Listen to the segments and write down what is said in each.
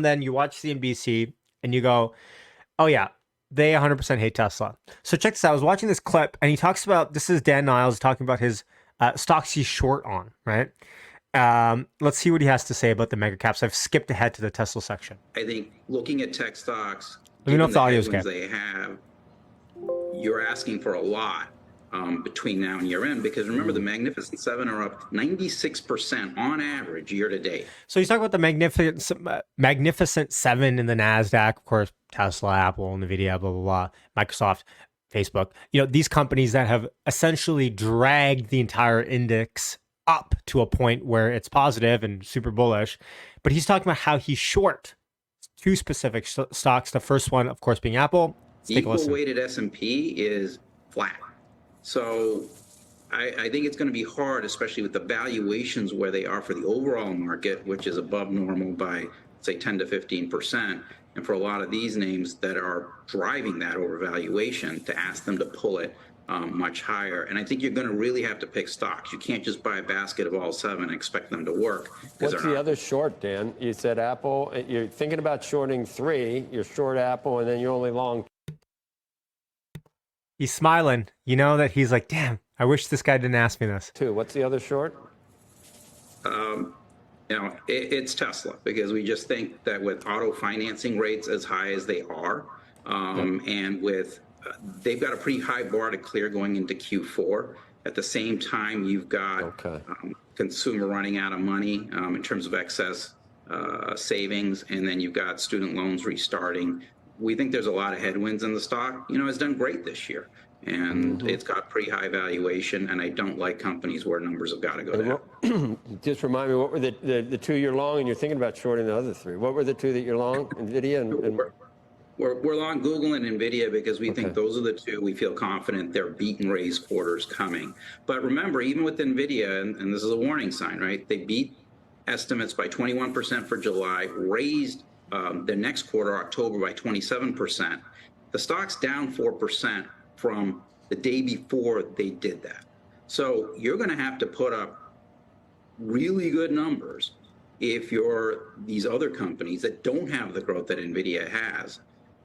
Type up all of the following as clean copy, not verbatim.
then you watch CNBC and you go, oh yeah, they 100% hate Tesla. So check this out. I was watching this clip and he talks about, this is Dan Niles talking about his stocks he's short on, right? Let's see what he has to say about the mega caps. I've skipped ahead to the Tesla section. I think looking at tech stocks, Let me know if the audio's headwinds okay. they have, you're asking for a lot between now and year end, because remember the Magnificent Seven are up 96% on average year to date. So he's talking about the Magnificent Seven in the NASDAQ, of course, Tesla, Apple, NVIDIA, blah, blah, blah, Microsoft, Facebook, these companies that have essentially dragged the entire index up to a point where it's positive and super bullish. But he's talking about how he's short two specific stocks. The first one, of course, being Apple. The equal weighted S&P is flat. So I think it's going to be hard, especially with the valuations where they are for the overall market, which is above normal by, say, 10 to 15%. And for a lot of these names that are driving that overvaluation, to ask them to pull it much higher. And I think you're going to really have to pick stocks. You can't just buy a basket of all seven and expect them to work. What's the other short, Dan? You said Apple. You're thinking about shorting three. You're short Apple, and then you're only long. He's smiling. You know that he's like, damn, I wish this guy didn't ask me this. Two. What's the other short? It's Tesla, because we just think that with auto financing rates as high as they are, and with they've got a pretty high bar to clear going into Q4. At the same time, you've got consumer running out of money in terms of excess savings, and then you've got student loans restarting. We think there's a lot of headwinds in the stock. It's done great this year, and it's got pretty high valuation, and I don't like companies where numbers have got to go down. Just remind me, what were the two you're long, and you're thinking about shorting the other three? What were the two that you're long? NVIDIA and We're long Google and NVIDIA because we think those are the two we feel confident they're beat and raise quarters coming. But remember, even with NVIDIA, and this is a warning sign, right? They beat estimates by 21% for July, raised the next quarter, October, by 27%. The stock's down 4% from the day before they did that. So you're going to have to put up really good numbers if you're these other companies that don't have the growth that NVIDIA has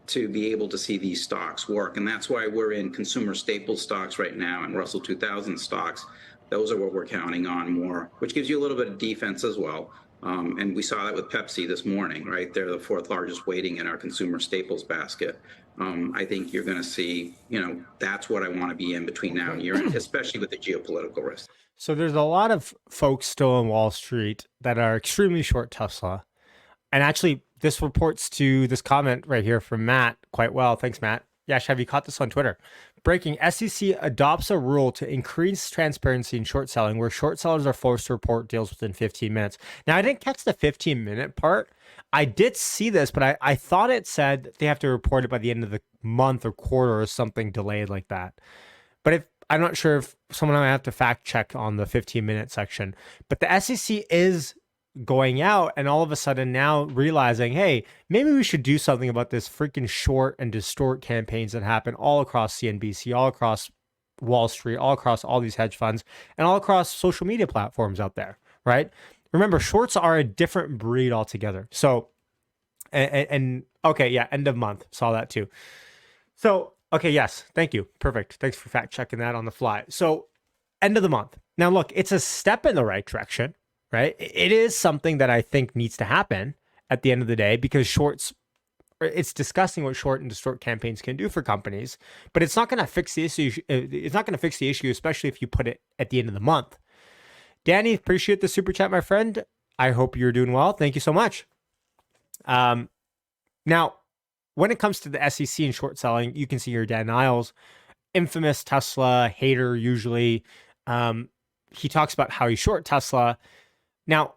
to be able to see these stocks work. And that's why we're in consumer staple stocks right now and Russell 2000 stocks. Those are what we're counting on more, which gives you a little bit of defense as well. And we saw that with Pepsi this morning, right? They're the fourth largest weighting in our consumer staples basket. I think you're going to see, that's what I want to be in between now and year end, especially with the geopolitical risk. So there's a lot of folks still on Wall Street that are extremely short Tesla. And actually, this reports to this comment right here from Matt quite well. Thanks, Matt. Yash, have you caught this on Twitter? Breaking: SEC adopts a rule to increase transparency in short selling, where short sellers are forced to report deals within 15 minutes. Now, I didn't catch the 15-minute part. I did see this, but I thought it said that they have to report it by the end of the month or quarter or something delayed like that. But I'm not sure if someone might have to fact check on the 15-minute section. But the SEC is going out and all of a sudden now realizing, hey, maybe we should do something about this freaking short and distort campaigns that happen all across CNBC, all across Wall Street, all across all these hedge funds, and all across social media platforms out there, right? Remember, shorts are a different breed altogether. So, and okay, yeah, end of month, saw that too. So, okay, yes, thank you. Perfect. Thanks for fact checking that on the fly. So, end of the month. Now, look, it's a step in the right direction. Right? It is something that I think needs to happen at the end of the day, because it's disgusting what short and distort campaigns can do for companies, but it's not going to fix the issue. It's not going to fix the issue, especially if you put it at the end of the month. Danny, appreciate the super chat, my friend. I hope you're doing well. Thank you so much. Now, when it comes to the SEC and short selling, you can see here Dan Niles, infamous Tesla hater usually. He talks about how he's short Tesla. Now,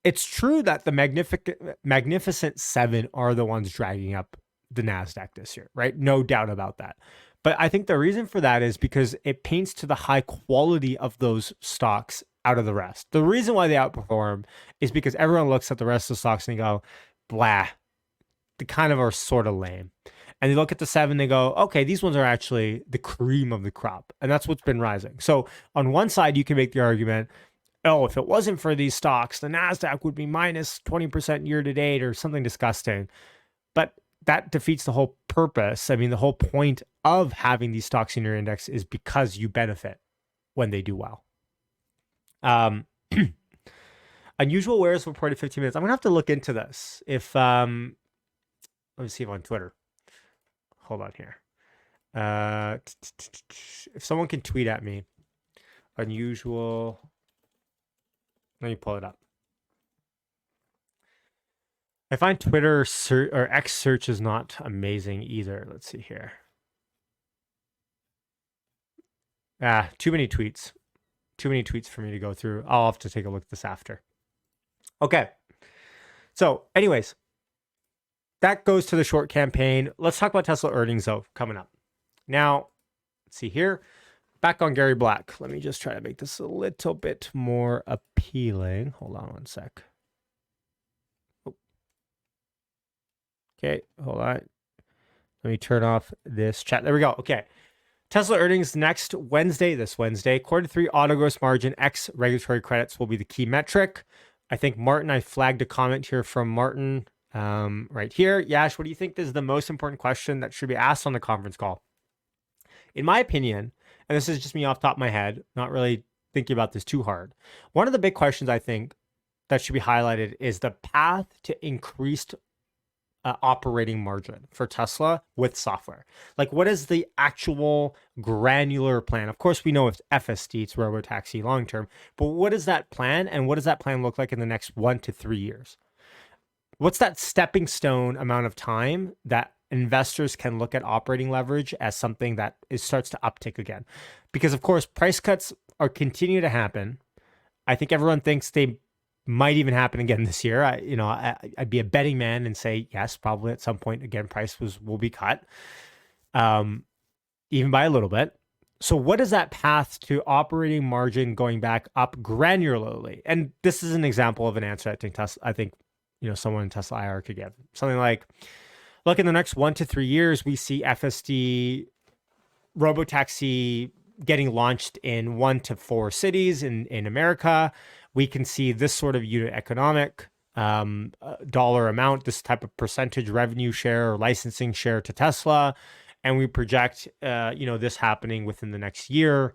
it's true that the Magnificent Seven are the ones dragging up the NASDAQ this year, right? No doubt about that. But I think the reason for that is because it paints to the high quality of those stocks out of the rest. The reason why they outperform is because everyone looks at the rest of the stocks and they go, blah, they kind of are sort of lame. And they look at the seven, they go, okay, these ones are actually the cream of the crop. And that's what's been rising. So on one side, you can make the argument, oh, if it wasn't for these stocks, the NASDAQ would be minus 20% year to date or something disgusting. But that defeats the whole purpose. I mean, the whole point of having these stocks in your index is because you benefit when they do well. Unusual wares reported 15 minutes. I'm gonna have to look into this. If let me see if on Twitter. Hold on here. If someone can tweet at me, unusual. Let me pull it up. I find Twitter or X search is not amazing either. Let's see here. Too many tweets. Too many tweets for me to go through. I'll have to take a look at this after. Okay. So, anyways, that goes to the short campaign. Let's talk about Tesla earnings, though, coming up. Now, let's see here. Back on Gary Black. Let me just try to make this a little bit more appealing. Hold on one sec. Oh. Okay, hold on. Let me turn off this chat. There we go. Okay. Tesla earnings next Wednesday, this Wednesday. Quarter 3 auto gross margin X regulatory credits will be the key metric. I think Martin, I flagged a comment here from Martin right here. Yash, what do you think is the most important question that should be asked on the conference call? In my opinion, and this is just me off the top of my head, not really thinking about this too hard. One of the big questions I think that should be highlighted is the path to increased operating margin for Tesla with software. Like, what is the actual granular plan? Of course, we know it's FSD, it's robotaxi long term, but what is that plan, and what does that plan look like in the next 1 to 3 years? What's that stepping stone amount of time that investors can look at operating leverage as something that starts to uptick again? Because of course, price cuts are continue to happen. I think everyone thinks they might even happen again this year. I'd be a betting man and say yes, probably at some point again, will be cut, even by a little bit. So what is that path to operating margin going back up granularly? And this is an example of an answer I think someone in Tesla IR could give. Something like, look, in the next 1 to 3 years, we see FSD robotaxi getting launched in 1 to 4 cities in America. We can see this sort of unit economic dollar amount, this type of percentage revenue share or licensing share to Tesla. And we project, this happening within the next year.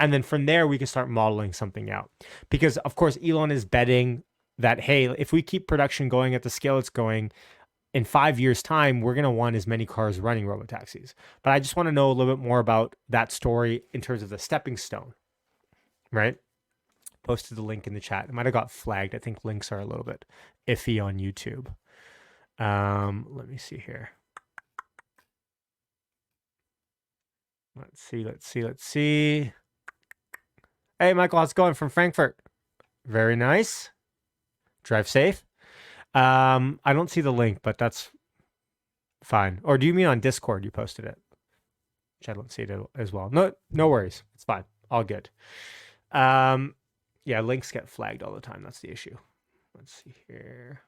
And then from there, we can start modeling something out. Because, of course, Elon is betting that, hey, if we keep production going at the scale it's going, in 5 years' time, we're going to want as many cars running robotaxis. But I just want to know a little bit more about that story in terms of the stepping stone, right? Posted the link in the chat. It might have got flagged. I think links are a little bit iffy on YouTube. Let me see here. Let's see. Hey, Michael, how's it going from Frankfurt? Very nice. Drive safe. I don't see the link, but that's fine. Or do you mean on Discord you posted it? Which I don't see it as well. No worries. It's fine. All good. Yeah, links get flagged all the time. That's the issue. Let's see here.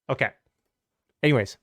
Okay. Anyways,